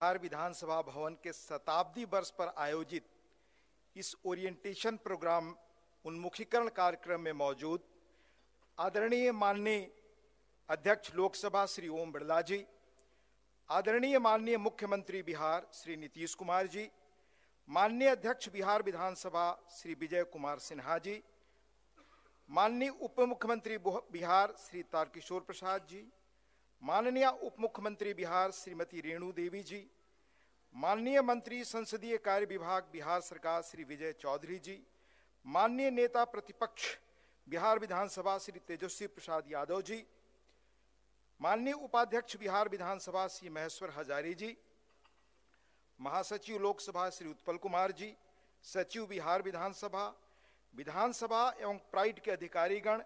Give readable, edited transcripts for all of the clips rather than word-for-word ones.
बिहार विधानसभा भवन के शताब्दी वर्ष पर आयोजित इस ओरिएंटेशन प्रोग्राम उन्मुखीकरण कार्यक्रम में मौजूद आदरणीय माननीय अध्यक्ष लोकसभा श्री ओम बिरला जी, आदरणीय माननीय मुख्यमंत्री बिहार श्री नीतीश कुमार जी, माननीय अध्यक्ष बिहार विधानसभा श्री विजय कुमार सिन्हा जी, माननीय उप मुख्यमंत्री बिहार श्री तारकिशोर प्रसाद जी, माननीय उप मुख्यमंत्री बिहार श्रीमती रेणु देवी जी, माननीय मंत्री संसदीय कार्य विभाग बिहार सरकार श्री विजय चौधरी जी, माननीय नेता प्रतिपक्ष बिहार विधानसभा श्री तेजस्वी प्रसाद यादव जी, माननीय उपाध्यक्ष बिहार विधानसभा श्री महेश्वर हजारी जी, महासचिव लोकसभा श्री उत्पल कुमार जी, सचिव बिहार विधानसभा एवं प्राइड के अधिकारीगण,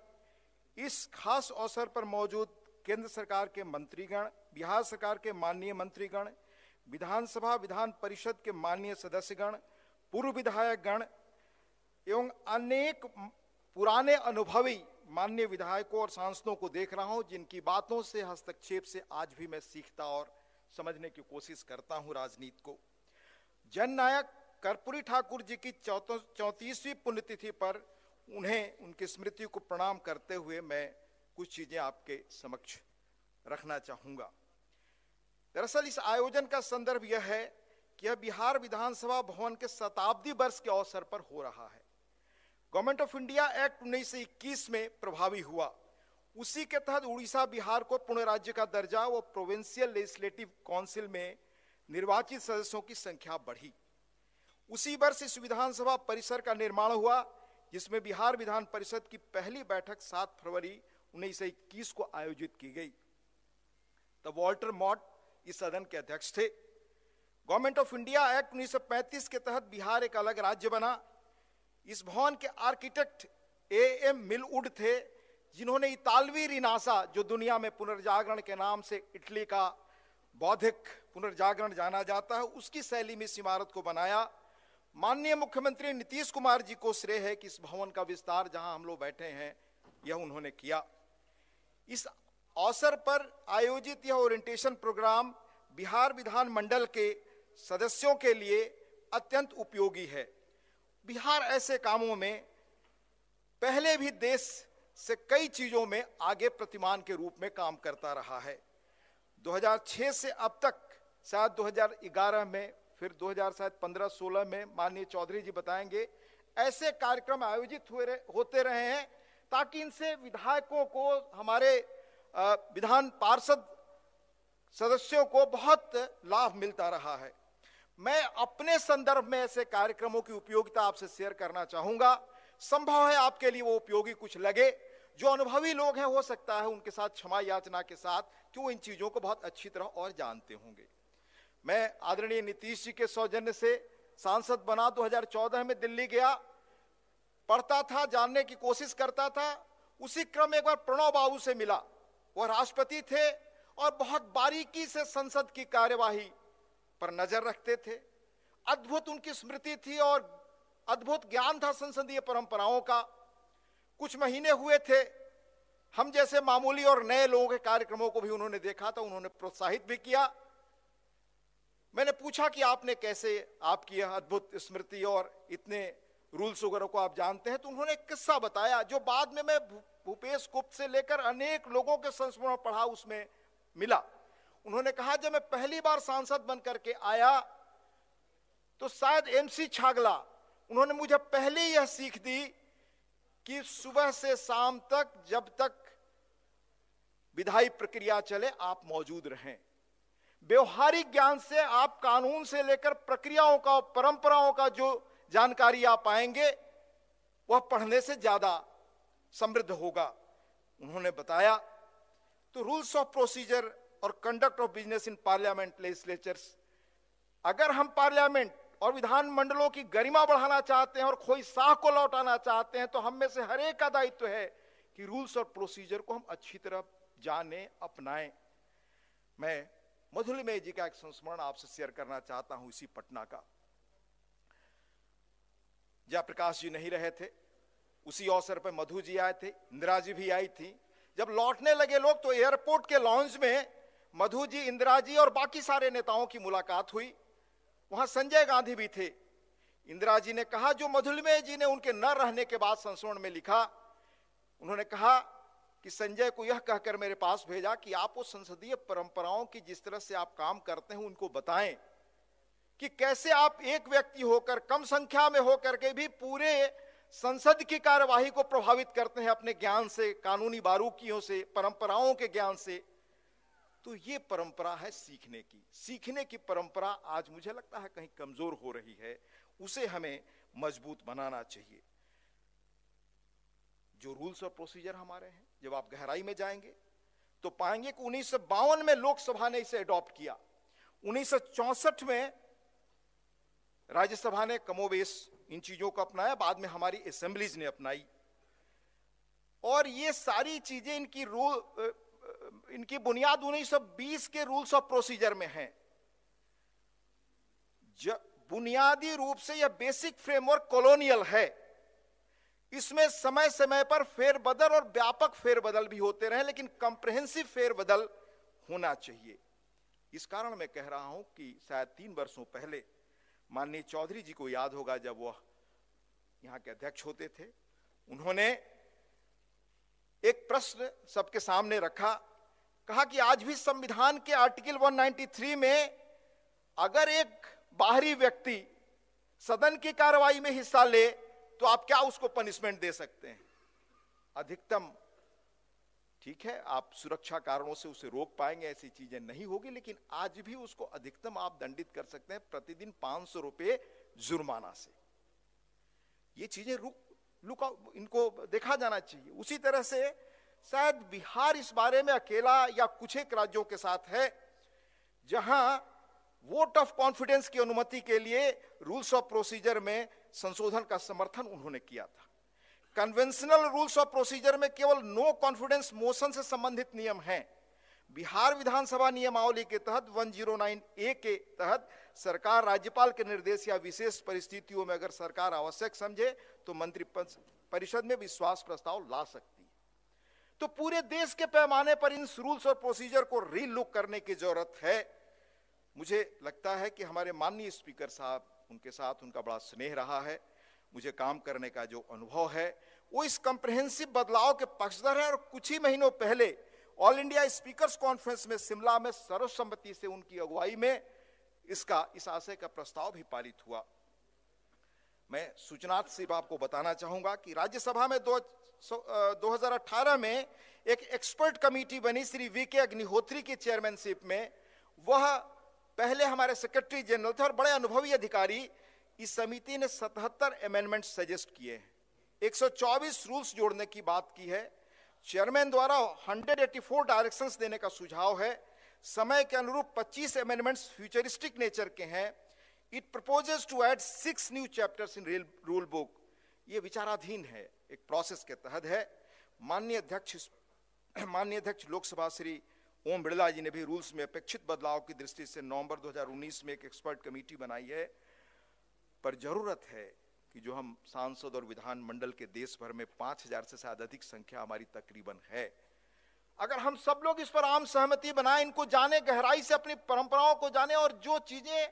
इस खास अवसर पर मौजूद केंद्र सरकार के मंत्रीगण, बिहार सरकार के माननीय मंत्रीगण, विधानसभा विधान परिषद के माननीय सदस्यगण, पूर्व विधायकगण एवं अनेक पुराने अनुभवी माननीय विधायकों और सांसदों को देख रहा हूं, जिनकी बातों से, हस्तक्षेप से आज भी मैं सीखता और समझने की कोशिश करता हूं राजनीति को। जननायक कर्पूरी ठाकुर जी की 34वीं पुण्यतिथि पर उनकी स्मृति को प्रणाम करते हुए मैं कुछ चीजें आपके समक्ष रखना चाहूंगा। दरअसल इस आयोजन का संदर्भ यह है कि यह बिहार विधानसभा भवन के शताब्दी वर्ष के अवसर पर हो रहा है। गवर्नमेंट ऑफ इंडिया एक्ट 1921 में प्रभावी हुआ। उसी के तहत उड़ीसा बिहार को पूर्ण राज्य का दर्जा व प्रोविंशियल लेजिस्लेटिव काउंसिल में निर्वाचित सदस्यों की संख्या बढ़ी। उसी वर्ष इस विधानसभा परिसर का निर्माण हुआ, जिसमें बिहार विधान परिषद की पहली बैठक 7 फरवरी 1921 को आयोजित की गई। तब वॉल्टर मॉट इस सदन के अध्यक्ष थे। गवर्नमेंट ऑफ इंडिया एक्ट 1935 के तहत बिहार एक अलग राज्य बना। इस भवन के आर्किटेक्ट A.M. मिलवुड थे, जिन्होंने इतालवी रिनासा, जो दुनिया में पुनर्जागरण के नाम से इटली का बौद्धिक पुनर्जागरण जाना जाता है, उसकी शैली में इस इमारत को बनाया। माननीय मुख्यमंत्री नीतीश कुमार जी को श्रेय है कि इस भवन का विस्तार जहां हम लोग बैठे हैं यह उन्होंने किया। इस अवसर पर आयोजित यह ओरिएंटेशन प्रोग्राम बिहार विधान मंडल के सदस्यों के लिए अत्यंत उपयोगी है। बिहार ऐसे कामों में पहले भी देश से कई चीजों में आगे प्रतिमान के रूप में काम करता रहा है। 2006 से अब तक, शायद 2011 में, फिर 2015-16 में, माननीय चौधरी जी बताएंगे, ऐसे कार्यक्रम आयोजित होते रहे हैं ताकि इनसे विधायकों को, हमारे विधान पार्षद सदस्यों को बहुत लाभ मिलता रहा है। मैं अपने संदर्भ में ऐसे कार्यक्रमों की उपयोगिता आपसे शेयर करना चाहूंगा। संभव है आपके लिए वो उपयोगी कुछ लगे। जो अनुभवी लोग हैं, हो सकता है उनके साथ क्षमा याचना के साथ कि वो इन चीजों को बहुत अच्छी तरह और जानते होंगे। मैं आदरणीय नीतीश जी के सौजन्य से सांसद बना 2014 में दिल्ली गया, पढ़ता था, जानने की कोशिश करता था। उसी क्रम में एक बार प्रणव बाबू से मिला। वह राष्ट्रपति थे और बहुत बारीकी से संसद की कार्यवाही पर नजर रखते थे। अद्भुत उनकी स्मृति थी और अद्भुत ज्ञान था संसदीय परंपराओं का। कुछ महीने हुए थे, हम जैसे मामूली और नए लोगों के कार्यक्रमों को भी उन्होंने देखा था, उन्होंने प्रोत्साहित भी किया। मैंने पूछा कि आपने कैसे, आपकी यह अद्भुत स्मृति और इतने रूल्स वगैरह को आप जानते हैं? तो उन्होंने एक किस्सा बताया जो बाद में मैं भूपेश गुप्त से लेकर अनेक लोगों के संस्मरण पढ़ा, उसमें मिला। उन्होंने कहा, जब मैं पहली बार सांसद बन करके आया तो शायद MC छागला, उन्होंने मुझे पहले यह सीख दी कि सुबह से शाम तक, जब तक विधायी प्रक्रिया चले, आप मौजूद रहें। व्यवहारिक ज्ञान से आप कानून से लेकर प्रक्रियाओं का, परंपराओं का जो जानकारी आप पाएंगे, वह पढ़ने से ज्यादा समृद्ध होगा। उन्होंने बताया, तो रूल्स ऑफ प्रोसीजर और conduct of business in parliament legislatures, अगर हम पार्लियामेंट और विधान मंडलों की गरिमा बढ़ाना चाहते हैं और खोई शाह को लौटाना चाहते हैं, तो हम में से हर एक का दायित्व है कि रूल्स और प्रोसीजर को हम अच्छी तरह जाने, अपनाएं। मैं मधुलिमय जी का एक संस्मरण आपसे शेयर करना चाहता हूं, इसी पटना का। जयप्रकाश जी नहीं रहे थे, उसी अवसर पर मधु जी आए थे, इंदिरा जी भी आई थी। जब लौटने लगे लोग तो एयरपोर्ट के लॉन्ज में मधु जी, इंदिरा जी और बाकी सारे नेताओं की मुलाकात हुई। वहां संजय गांधी भी थे। इंदिरा जी ने कहा जो मधुलिमेय जी ने उनके न रहने के बाद संस्मरण में लिखा, उन्होंने कहा कि संजय को यह कहकर मेरे पास भेजा कि आप वो संसदीय परंपराओं की जिस तरह से आप काम करते हैं उनको बताएं कि कैसे आप एक व्यक्ति होकर, कम संख्या में होकर के भी पूरे संसद की कार्यवाही को प्रभावित करते हैं अपने ज्ञान से, कानूनी बारीकियों से, परंपराओं के ज्ञान से। तो ये परंपरा है सीखने की परंपरा आज मुझे लगता है कहीं कमजोर हो रही है, उसे हमें मजबूत बनाना चाहिए। जो रूल्स और प्रोसीजर हमारे हैं, जब आप गहराई में जाएंगे तो पाएंगे कि 1952 में लोकसभा ने इसे अडॉप्ट किया, 1964 में राज्यसभा ने कमोबेश इन चीजों को अपनाया, बाद में हमारी असेंबलीज ने अपनाई। और ये सारी चीजें इनकी बुनियाद 1920 के रूल्स ऑफ प्रोसीजर में है। बुनियादी रूप से यह बेसिक फ्रेमवर्क कॉलोनियल है। इसमें समय समय पर फेरबदल और व्यापक फेरबदल भी होते रहे, लेकिन कंप्रेहेंसिव फेरबदल होना चाहिए। इस कारण मैं कह रहा हूं कि शायद 3 वर्षों पहले माननीय चौधरी जी को याद होगा, जब वह यहां के अध्यक्ष होते थे, उन्होंने एक प्रश्न सबके सामने रखा, कहा कि आज भी संविधान के आर्टिकल 193 में अगर एक बाहरी व्यक्ति सदन की कार्रवाई में हिस्सा ले तो आप क्या उसको पनिशमेंट दे सकते हैं? अधिकतम ठीक है, आप सुरक्षा कारणों से उसे रोक पाएंगे, ऐसी चीजें नहीं होगी, लेकिन आज भी उसको अधिकतम आप दंडित कर सकते हैं प्रतिदिन 500 रुपए जुर्माना से। ये चीजें इनको देखा जाना चाहिए। उसी तरह से शायद बिहार इस बारे में अकेला या कुछ एक राज्यों के साथ है जहां वोट ऑफ कॉन्फिडेंस की अनुमति के लिए रूल्स ऑफ प्रोसीजर में संशोधन का समर्थन उन्होंने किया था। कन्वेंशनल रूल्स ऑफ प्रोसीजर में केवल नो कॉन्फिडेंस मोशन से संबंधित नियम हैं। बिहार विधानसभा नियमावली के तहत 109A के तहत सरकार राज्यपाल के निर्देश या विशेष परिस्थितियों में अगर सरकार आवश्यक समझे तो मंत्री परिषद में विश्वास प्रस्ताव ला सकती है। तो पूरे देश के पैमाने पर इन रूल्स और प्रोसीजर को रीलुक करने की जरूरत है। मुझे लगता है कि हमारे माननीय स्पीकर साहब, उनके साथ उनका बड़ा स्नेह रहा है। मुझे काम करने का जो अनुभव है वो इस कंप्रेहेंसिव बदलाव के पक्षधर है। और कुछ ही महीनों पहले ऑल इंडिया स्पीकर्स कॉन्फ्रेंस में शिमला में सर्वसम्मति से उनकी अगुवाई में इस आशय का प्रस्ताव भी पारित हुआ। मैं सूचनार्थ सिर्फ आपको बताना चाहूंगा कि राज्यसभा में 2018 में एक एक्सपर्ट कमेटी बनी श्री वी.के. अग्निहोत्री की चेयरमैनशिप में। वह पहले हमारे सेक्रेटरी जनरल थे और बड़े अनुभवी अधिकारी। इस समिति ने 77 अमेंडमेंट सजेस्ट किए हैं, 124 रूल्स जोड़ने की बात की है। चेयरमैन द्वारा 184 डायरेक्शंस देने का सुझाव है। समय के अनुरूप 25 अमेंडमेंट्स फ्यूचरिस्टिक नेचर के हैं। It proposes to add 6 new chapters in rule book. ये विचाराधीन है, एक प्रोसेस के तहत है। माननीय अध्यक्ष लोकसभा श्री ओम बिड़ला जी ने भी रूल्स में अपेक्षित बदलाव की दृष्टि से नवंबर 2019 में एक एक्सपर्ट कमेटी बनाई है। पर जरूरत है कि जो हम सांसद और विधानमंडल के देश भर में 5000 से शायद अधिक संख्या हमारी तकरीबन है, अगर हम सब लोग इस पर आम सहमति बनाएं, इनको जाने, गहराई से अपनी परंपराओं को जाने और जो चीजें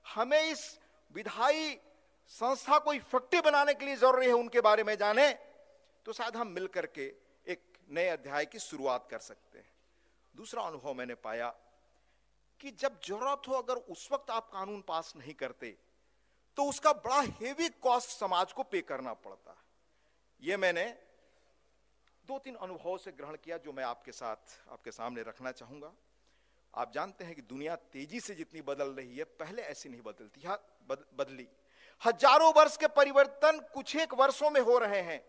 हमें इस विधायी संस्था को इफेक्टिव बनाने के लिए जरूरी है उनके बारे में जाने, तो शायद हम मिलकर के एक नए अध्याय की शुरुआत कर सकते हैं। दूसरा अनुभव मैंने पाया कि जब जरूरत हो अगर उस वक्त आप कानून पास नहीं करते तो उसका बड़ा हेवी कॉस्ट समाज को पे करना पड़ता है। यह मैंने 2-3 अनुभवों से ग्रहण किया जो मैं आपके सामने रखना चाहूंगा। आप जानते हैं कि दुनिया तेजी से जितनी बदल रही है, पहले ऐसी नहीं बदलती, बदली। हजारों वर्ष के परिवर्तन कुछ एक वर्षों में हो रहे हैं।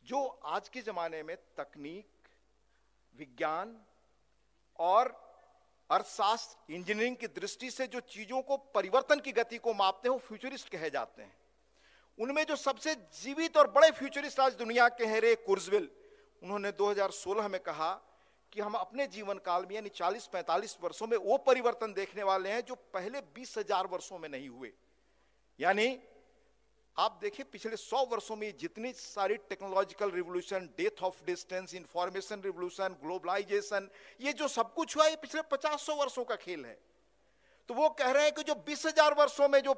जो आज के जमाने में तकनीक, विज्ञान और अर्थशास्त्र, इंजीनियरिंग की दृष्टि से जो चीजों को, परिवर्तन की गति को मापते हैं, वो फ्यूचरिस्ट कहे जाते हैं। उनमें जो सबसे जीवित और बड़े फ्यूचरिस्ट आज दुनिया के हैं, रे कुर्जवेल, उन्होंने 2016 में कहा कि हम अपने जीवन काल में यानी 40-45 वर्षों में वो परिवर्तन देखने वाले हैं जो पहले 20,000 वर्षों में नहीं हुए। यानी आप देखिए पिछले 100 वर्षों में जितनी सारी technological revolution, death of distance, information revolution, globalisation, ये जो सब कुछ हुआ ये पिछले 50-100 वर्षों का खेल है। तो वो कह रहे हैं कि जो 20,000 वर्षों में जो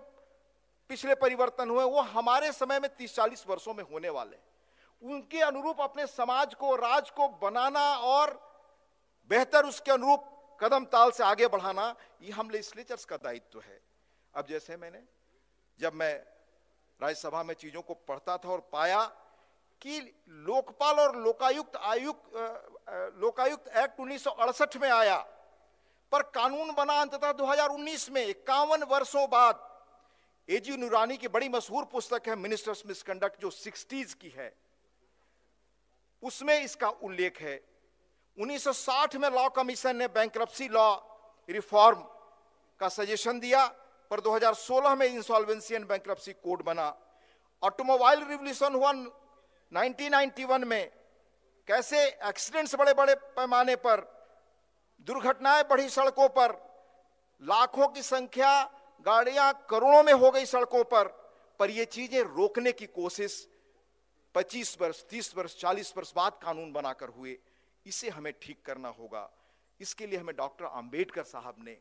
पिछले परिवर्तन हुए वो हमारे समय में 30-40 वर्षों में होने वाले। उनके अनुरूप अपने समाज को, राज को बनाना और बेहतर उसके अनुरूप कदम ताल से आगे बढ़ाना, ये हम लेजिस्लेचर्स का दायित्व है। अब जैसे जब मैं राज्यसभा में चीजों को पढ़ता था और पाया कि लोकपाल और लोकायुक्त एक्ट 1968 में आया, पर कानून बना अंततः 2019 में, 51 वर्षों बाद। एजी नूरानी की बड़ी मशहूर पुस्तक है मिनिस्टर्स मिसकंडक्ट, जो 60s की है, उसमें इसका उल्लेख है। 1960 में लॉ कमीशन ने बैंक्रप्सी लॉ रिफॉर्म का सजेशन दिया, पर 2016 में इंसॉल्वेंसी एंड बैंक्रप्सी कोड बना। ऑटोमोबाइल रिवॉल्यूशन हुआ 1991 में, कैसे एक्सीडेंट्स बड़े बड़े पैमाने पर, दुर्घटनाएं बढ़ी सड़कों पर, लाखों की संख्या, गाड़ियां करोड़ों में हो गई सड़कों पर ये चीजें रोकने की कोशिश 25 वर्ष, 30 वर्ष, 40 वर्ष बाद कानून बनाकर हुए। इसे हमें ठीक करना होगा। इसके लिए हमें डॉक्टर अंबेडकर साहब ने,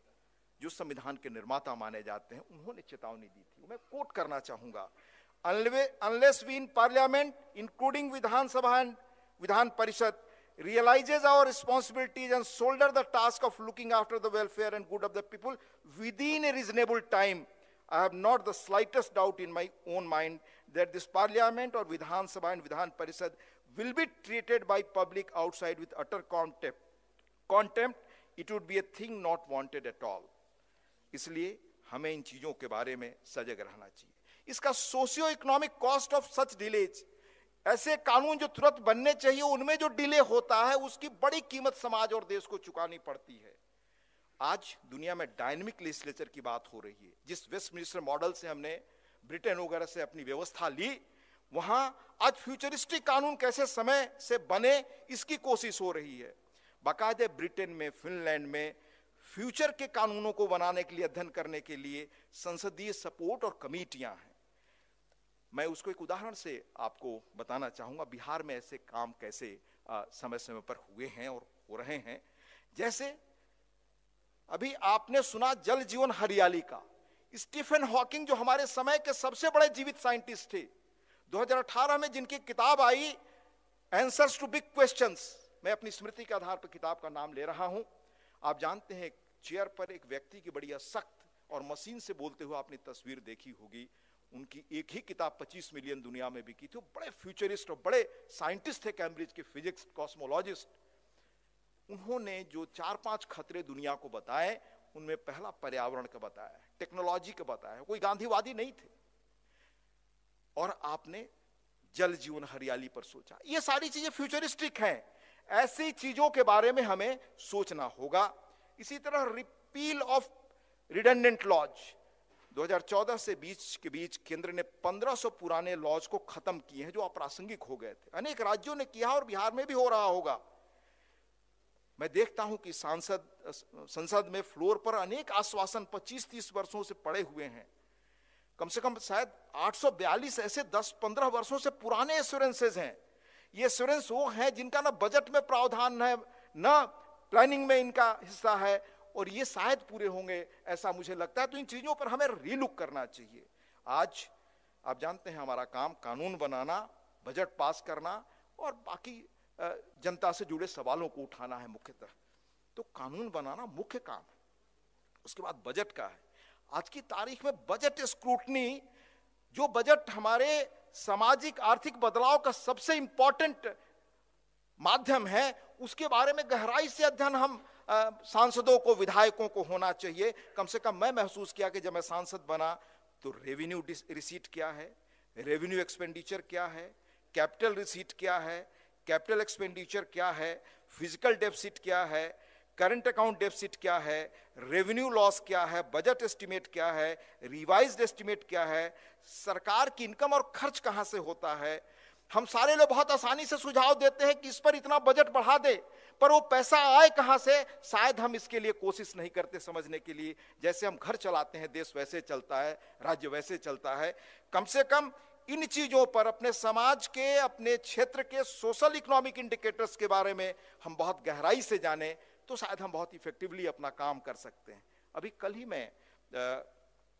जो संविधान के निर्माता माने जाते हैं, उन्होंने चेतावनी दी थी। मैं कोट करना चाहूंगा, unless we in parliament including Vidhansabha and Vidhan Parishad realizes our responsibilities and shoulder the task of looking after the welfare and good of the people within a reasonable time, I have not the slightest doubt in my own mind that this parliament or Vidhan Sabha and Vidhan Parishad will be treated by public outside with utter contempt. It would be a thing not wanted at all. इसलिए हमें इन चीजों के बारे में सजग रहना चाहिए। इसका socio economic cost of such delays, ऐसे कानून जो तुरंत बनने चाहिए उनमें जो डिले होता है उसकी बड़ी कीमत समाज और देश को चुकानी पड़ती है। आज दुनिया में डायनेमिक लेजिस्लेचर की बात हो रही है। जिस वेस्टमिनिस्टर मॉडल से हमने ब्रिटेन वगैरह से अपनी व्यवस्था ली, वहां आज फ्यूचरिस्टिक कानून कैसे समय से बने इसकी कोशिश हो रही है। बाकायदे ब्रिटेन में, फिनलैंड में फ्यूचर के कानूनों को बनाने के लिए, अध्ययन करने के लिए संसदीय सपोर्ट और कमेटियां हैं। मैं उसको एक उदाहरण से आपको बताना चाहूंगा, बिहार में ऐसे काम कैसे समय समय पर हुए हैं और हो रहे हैं। जैसे अभी आपने सुना जल जीवन हरियाली का, स्टीफन हॉकिंग जो हमारे समय के सबसे बड़े जीवित साइंटिस्ट थे, 2018 में जिनकी किताब आई आंसर्स टू बिग क्वेश्चंस, मैं अपनी स्मृति के आधार पर किताब का नाम ले रहा हूं। आप जानते हैं चेयर पर एक व्यक्ति की बड़ी सख्त और मशीन से बोलते हुए आपने तस्वीर देखी होगी। उनकी एक ही किताब 25 मिलियन दुनिया में बिकी थी। बड़े फ्यूचरिस्ट और बड़े साइंटिस्ट थे, कैम्ब्रिज के फिजिक्स कॉस्मोलॉजिस्ट। उन्होंने जो 4-5 खतरे दुनिया को बताए, उनमें पहला पर्यावरण का बताया, टेक्नोलॉजी का बताया। कोई गांधीवादी नहीं थे। और आपने जल जीवन हरियाली पर सोचा। ये सारी चीजें फ्यूचरिस्टिक हैं। ऐसी चीजों के बारे में हमें सोचना होगा। इसी तरह रिपील ऑफ रिडंडेंट लॉज, 2014 से के बीच केंद्र ने 1500 पुराने लॉज को खत्म किए हैं जो अप्रासंगिक हो गए थे। अनेक राज्यों ने किया और बिहार में भी हो रहा होगा। मैं देखता हूं कि संसद में फ्लोर पर अनेक आश्वासन 25-30 वर्षों से पड़े हुए हैं। कम से कम शायद 842 ऐसे 10-15 वर्षों से पुराने एश्योरेंसेज हैं। ये एश्योरेंस वो हैं जिनका ना बजट में प्रावधान है, ना प्लानिंग में इनका हिस्सा है, और ये शायद पूरे होंगे, ऐसा मुझे लगता है। तो इन चीजों पर हमें रीलुक करना चाहिए। आज आप जानते हैं हमारा काम कानून बनाना, बजट पास करना और बाकी जनता से जुड़े सवालों को उठाना है मुख्यतः। तो कानून बनाना मुख्य काम है, उसके बाद बजट का है। आज की तारीख में बजट स्क्रूटनी, जो बजट हमारे सामाजिक आर्थिक बदलाव का सबसे इंपॉर्टेंट माध्यम है, उसके बारे में गहराई से अध्ययन हम सांसदों को, विधायकों को होना चाहिए। कम से कम मैं महसूस किया कि जब मैं सांसद बना तो रेवेन्यू रिसीट क्या है, रेवेन्यू एक्सपेंडिचर क्या है, कैपिटल रिसीट क्या है, कैपिटल एक्सपेंडिचर क्या है, फिजिकल डेफिसिट क्या है, करंट अकाउंट डेफिसिट क्या है, रेवेन्यू लॉस क्या है, बजट एस्टिमेट क्या है, रिवाइज्ड एस्टिमेट क्या है, सरकार की इनकम और खर्च कहां से होता है। हम सारे लोग बहुत आसानी से सुझाव देते हैं कि इस पर इतना बजट बढ़ा दे, पर वो पैसा आए कहां से, शायद हम इसके लिए कोशिश नहीं करते समझने के लिए। जैसे हम घर चलाते हैं, देश वैसे चलता है, राज्य वैसे चलता है। कम से कम इन चीजों पर, अपने समाज के, अपने क्षेत्र के सोशल इकोनॉमिक इंडिकेटर्स के बारे में हम बहुत गहराई से जाने तो शायद हम बहुत इफेक्टिवली अपना काम कर सकते हैं। अभी कल ही मैं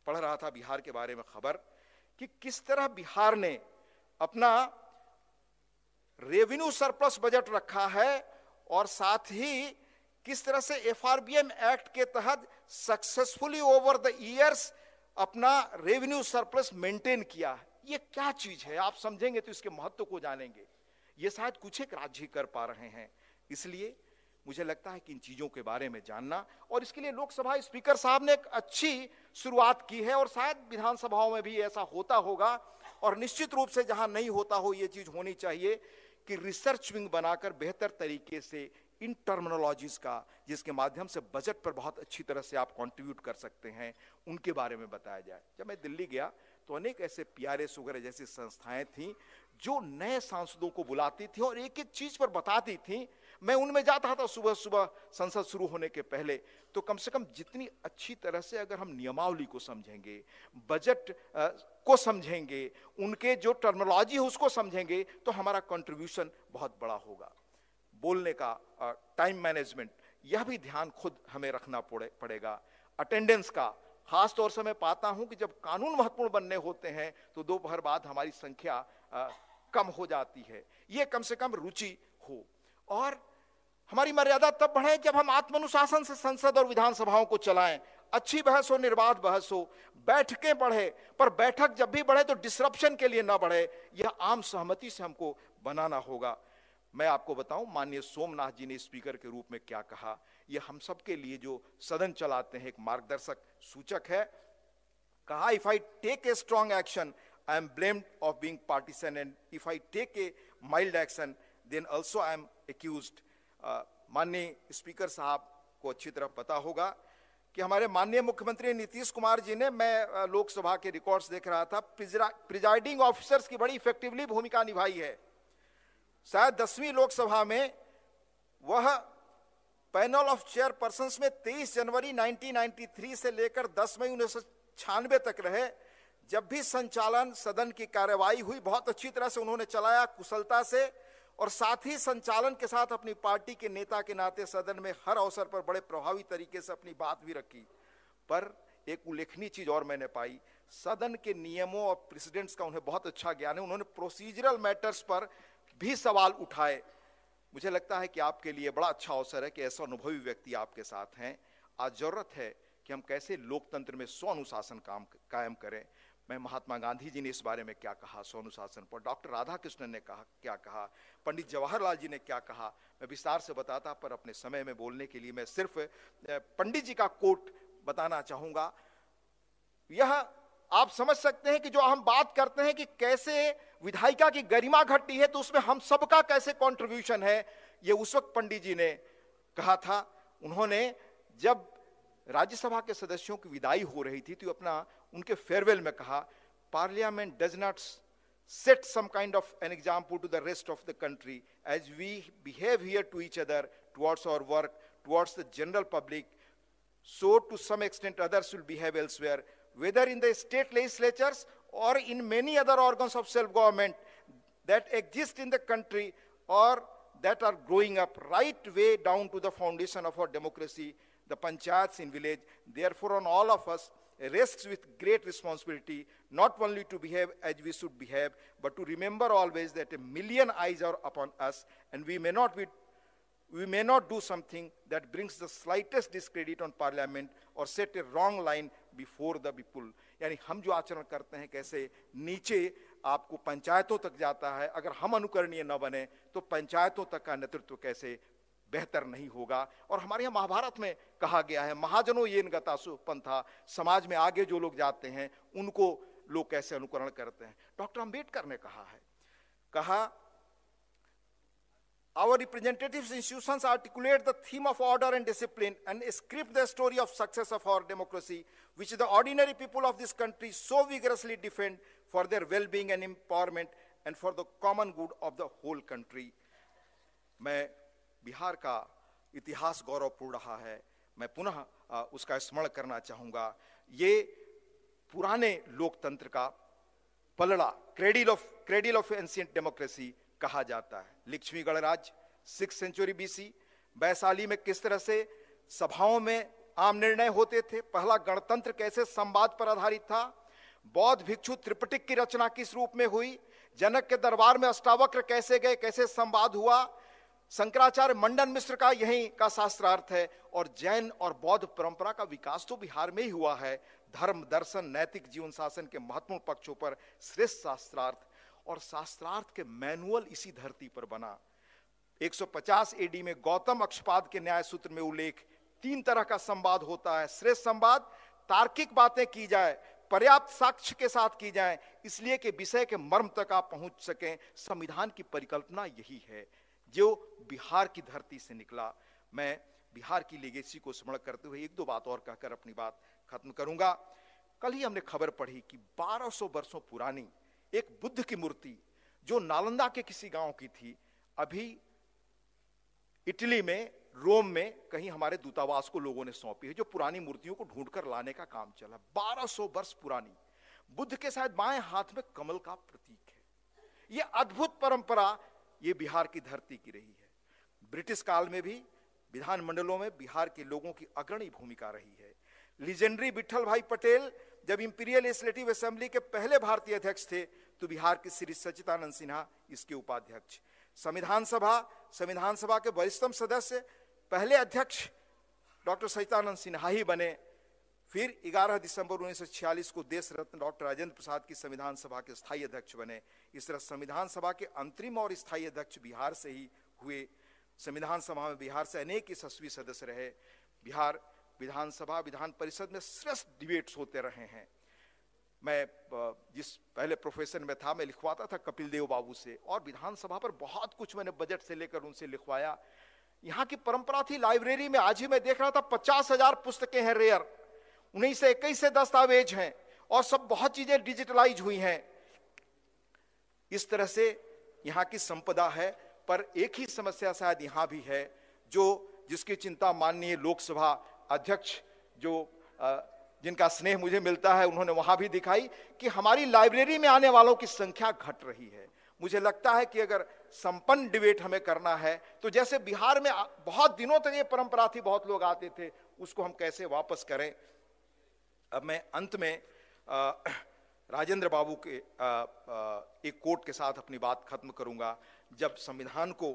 पढ़ रहा था बिहार के बारे में खबर कि किस तरह बिहार ने अपना रेवेन्यू सरप्लस बजट रखा है और साथ ही किस तरह से एफआरबीएम एक्ट के तहत सक्सेसफुली ओवर द ईयर्स अपना रेवेन्यू सरप्लस मेंटेन किया है। ये क्या चीज है, आप समझेंगे तो इसके महत्व को जानेंगे। ये शायद कुछ एक राज्य ही कर पा रहे हैं। इसलिए मुझे लगता है कि इन चीजों के बारे में जानना, और इसके लिए लोकसभा स्पीकर साहब ने एक अच्छी शुरुआत की है और शायद विधानसभाओं में भी ऐसा होता होगा। और निश्चित रूप से जहां नहीं होता हो, ये चीज होनी चाहिए कि रिसर्च विंग बनाकर बेहतर तरीके से इन टर्मिनोलॉजीज का, जिसके माध्यम से बजट पर बहुत अच्छी तरह से आप कंट्रीब्यूट कर सकते हैं, उनके बारे में बताया जाए। जब मैं दिल्ली गया तो अनेक ऐसे पीआरएस वगैरह जैसी संस्थाएं थीं जो नए सांसदों को बुलाती थी और एक एक चीज पर बताती थी। मैं उनमें जाता था सुबह सुबह संसद शुरू होने के पहले। तो कम से कम जितनी अच्छी तरह से अगर हम नियमावली को समझेंगे, बजट को समझेंगे, उनके जो टर्मिनोलॉजी है उसको समझेंगे, तो हमारा कंट्रीब्यूशन बहुत बड़ा होगा। बोलने का टाइम मैनेजमेंट, यह भी ध्यान खुद हमें रखना पड़ेगा। अटेंडेंस का, खास तौर से मैं पाता हूं कि जब कानून महत्वपूर्ण बनने होते हैं तो दोपहर बाद हमारी संख्या कम हो जाती है। ये कम से कम रुचि हो। और हमारी मर्यादा तब बढ़े जब हम आत्मानुशासन से संसद और विधानसभाओं को चलाएं। अच्छी बहस हो, निर्बाध बहस हो, बैठकें बढ़े, पर बैठक जब भी बढ़े तो डिसरप्शन के लिए ना बढ़े। यह आम सहमति से हमको बनाना होगा। मैं आपको बताऊं, माननीय सोमनाथ जी ने स्पीकर के रूप में क्या कहा, यह हम सब के लिए जो सदन चलाते हैं एक मार्गदर्शक सूचक है। कहा, if I take a strong action I am blamed of being partisan, and if I take a mild action then also I am accused. माननीय स्पीकर साहब को अच्छी तरह पता होगा कि हमारे माननीय मुख्यमंत्री नीतीश कुमार जी ने, मैं लोकसभा के रिकॉर्ड्स देख रहा था, प्रिजाइडिंग ऑफिसर्स की बड़ी इफेक्टिवली भूमिका निभाई है। शायद 10वीं लोकसभा में वह पैनल ऑफ चेयरपर्सन्स में 23 जनवरी 1993 से लेकर 10 मई 1996 तक रहे। जब भी संचालन सदन की कार्यवाही हुई, बहुत अच्छी तरह से उन्होंने चलाया, कुशलता से, और साथ ही संचालन के साथ अपनी पार्टी के नेता के नाते सदन में हर अवसर पर बड़े प्रभावी तरीके से अपनी बात भी रखी। पर एक उल्लेखनीय चीज और मैंने पाई, सदन के नियमों और प्रेसिडेंट्स का उन्हें बहुत अच्छा ज्ञान है। उन्होंने प्रोसीजरल मैटर्स पर भी सवाल उठाए। मुझे लगता है कि आपके लिए बड़ा अच्छा अवसर है कि ऐसा अनुभवी व्यक्ति आपके साथ हैं। आज जरूरत है कि हम कैसे लोकतंत्र में स्वअनुशासन कायम करें। मैं महात्मा गांधी जी ने इस बारे में क्या कहा स्वअनुशासन पर, डॉक्टर राधाकृष्णन ने क्या कहा, पंडित जवाहरलाल जी ने क्या कहा, मैं विस्तार से बताता, पर अपने समय में बोलने के लिए मैं सिर्फ पंडित जी का कोट बताना चाहूंगा। यह आप समझ सकते हैं कि जो हम बात करते हैं कि कैसे विधायिका की गरिमा घटती है, तो उसमें हम सबका कैसे कंट्रीब्यूशन है, ये उस वक्त पंडित जी ने कहा था। उन्होंने जब राज्यसभा के सदस्यों की विदाई हो रही थी तो अपना उनके फेयरवेल में कहा, parliament does not set some kind of an example to the rest of the country as we behave here to each other towards our work towards the general public, so to some extent others will behave elsewhere, whether in the state legislatures or in many other organs of self-government that exist in the country or that are growing up right way down to the foundation of our democracy, the panchayats in village. Therefore, on all of us rests with great responsibility, not only to behave as we should behave, but to remember always that a million eyes are upon us, and we may not do something that brings the slightest discredit on parliament or set a wrong line before the people. यानी हम जो आचरण करते हैं कैसे नीचे आपको पंचायतों तक जाता है, अगर हम अनुकरणीय न बने तो पंचायतों तक का नेतृत्व कैसे बेहतर नहीं होगा। और हमारे यहाँ महाभारत में कहा गया है, महाजनों येन गतासु पंथा, समाज में आगे जो लोग जाते हैं उनको लोग कैसे अनुकरण करते हैं। डॉक्टर अंबेडकर ने कहा our representatives institutions articulate the theme of order and discipline and script the story of success of our democracy, which the ordinary people of this country so vigorously defend for their well-being and empowerment and for the common good of the whole country. मैं बिहार का इतिहास गौरवपूर्ण रहा है, मैं पुनः उसका स्मरण करना चाहूंगा। ये पुराने लोकतंत्र का पलड़ा, क्रेडिल ऑफ एंशिएंट डेमोक्रेसी कहा जाता है। लक्ष्मी गणराज्य 6th सेंचुरी BC, वैशाली में किस तरह से सभाओं में आम निर्णय होते थे, पहला गणतंत्र कैसे संवाद पर आधारित था, बौद्ध भिक्षु त्रिपिटक की रचना किस रूप में हुई, जनक के दरबार में अष्टावक्र कैसे गए, कैसे संवाद हुआ, शंकराचार्य मंडन मिश्र का यही का शास्त्रार्थ है, और जैन और बौद्ध परंपरा का विकास तो बिहार में ही हुआ है। धर्म, दर्शन, नैतिक जीवन शासन के महत्वपूर्ण पक्षों पर श्रेष्ठ शास्त्रार्थ और शास्त्रार्थ के मैनुअल इसी धरती पर बना। 150 AD में गौतम अक्षपाद के न्याय सूत्र में उल्लेख, 3 तरह का संवाद होता है। श्रेष्ठ संवाद, तार्किक बातें की जाए, पर्याप्त साक्ष्य के साथ की जाए, इसलिए कि विषय के मर्म तक आप पहुंच सकें। संविधान की परिकल्पना यही है जो बिहार की धरती से निकला। मैं बिहार की लेगेसी को स्मरण करते हुए 1-2 बात और कहकर अपनी बात खत्म करूंगा। कल ही हमने खबर पढ़ी कि 1200 वर्षों पुरानी एक बुद्ध की मूर्ति जो नालंदा के किसी गांव की थी, अभी इटली में, रोम में कहीं हमारे दूतावास को लोगों ने सौंपी है, जो पुरानी मूर्तियों को ढूंढकर लाने का काम चला। 1200 वर्ष पुरानी, बुद्ध के शायद बाएं हाथ में कमल का प्रतीक है। यह अद्भुत परंपरा ये बिहार की धरती की रही है। ब्रिटिश काल में भी विधानमंडलों में बिहार के लोगों की अग्रणी भूमिका रही है। लीजेंडरी विठल भाई पटेल जब इंपीरियल लेजिस्लेटिव असेंबली के पहले भारतीय अध्यक्ष थे, तो बिहार के श्री सच्चिदानंद सिन्हा इसके उपाध्यक्ष। संविधान सभा के वरिष्ठतम सदस्य पहले अध्यक्ष डॉक्टर सच्चिदानंद सिन्हा ही बने। फिर 11 दिसंबर 1946 को देश रत्न डॉक्टर राजेंद्र प्रसाद की संविधान सभा के स्थायी अध्यक्ष बने। इस तरह संविधान सभा के अंतरिम और स्थायी अध्यक्ष बिहार से ही हुए। संविधान सभा में बिहार से अनेक यशस्वी सदस्य रहे। बिहार विधानसभा, विधान परिषद में श्रेष्ठ डिबेट्स होते रहे हैं। मैं जिस पहले प्रोफेशन में था, मैं लिखवाता था कपिल देव बाबू से, और विधानसभा पर बहुत कुछ मैंने बजट से लेकर उनसे लिखवाया। यहाँ की परंपरा थी, लाइब्रेरी में आज ही मैं देख रहा था 50,000 पुस्तकें हैं रेयर, 1921 से दस्तावेज हैं, और सब बहुत चीजें डिजिटलाइज हुई हैं। इस तरह से यहाँ की संपदा है। पर एक ही समस्या शायद यहाँ भी है, जिसकी चिंता माननीय लोकसभा अध्यक्ष जिनका स्नेह मुझे मिलता है, उन्होंने वहां भी दिखाई कि हमारी लाइब्रेरी में आने वालों की संख्या घट रही है। मुझे लगता है कि अगर संपन्न डिबेट हमें करना है, तो जैसे बिहार में बहुत दिनों तक ये परंपरा थी, बहुत लोग आते थे, उसको हम कैसे वापस करें। अब मैं अंत में राजेंद्र बाबू के एक कोट के साथ अपनी बात खत्म करूंगा। जब संविधान को,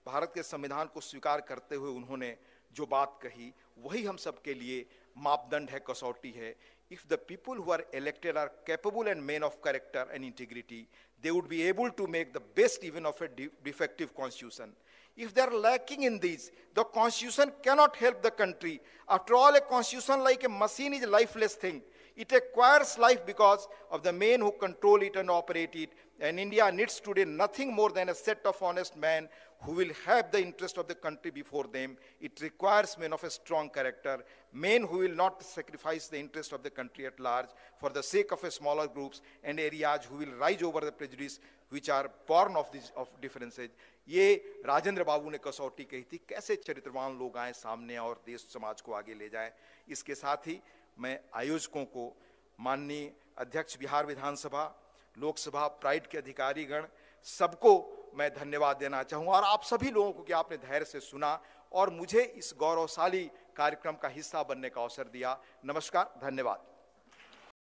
भारत के संविधान को स्वीकार करते हुए उन्होंने जो बात कही, वही हम सबके लिए मापदंड है, कसौटी है। If the people who are elected are capable and men of character and integrity, they would be able to make the best even of a defective constitution. If they are lacking in these, the constitution cannot help the country. After all, a constitution like a machine is a lifeless thing. It acquires life because of the men who control it and operate it. And India needs today nothing more than a set of honest men who will have the interest of the country before them. It requires men of a strong character, men who will not sacrifice the interest of the country at large for the sake of a smaller groups and areas, who will rise over the prejudice which are born of differences. ये राजेंद्र बाबू ने कसौटी कही थी, कैसे चरित्रवान लोग आए सामने और देश समाज को आगे ले जाएं। इसके साथ ही मैं आयोजकों को, माननीय अध्यक्ष बिहार विधानसभा, लोकसभा, प्राइड के अधिकारीगण, सबको मैं धन्यवाद देना चाहूँगा, और आप सभी लोगों को कि आपने धैर्य से सुना और मुझे इस गौरवशाली कार्यक्रम का हिस्सा बनने का अवसर दिया। नमस्कार, धन्यवाद।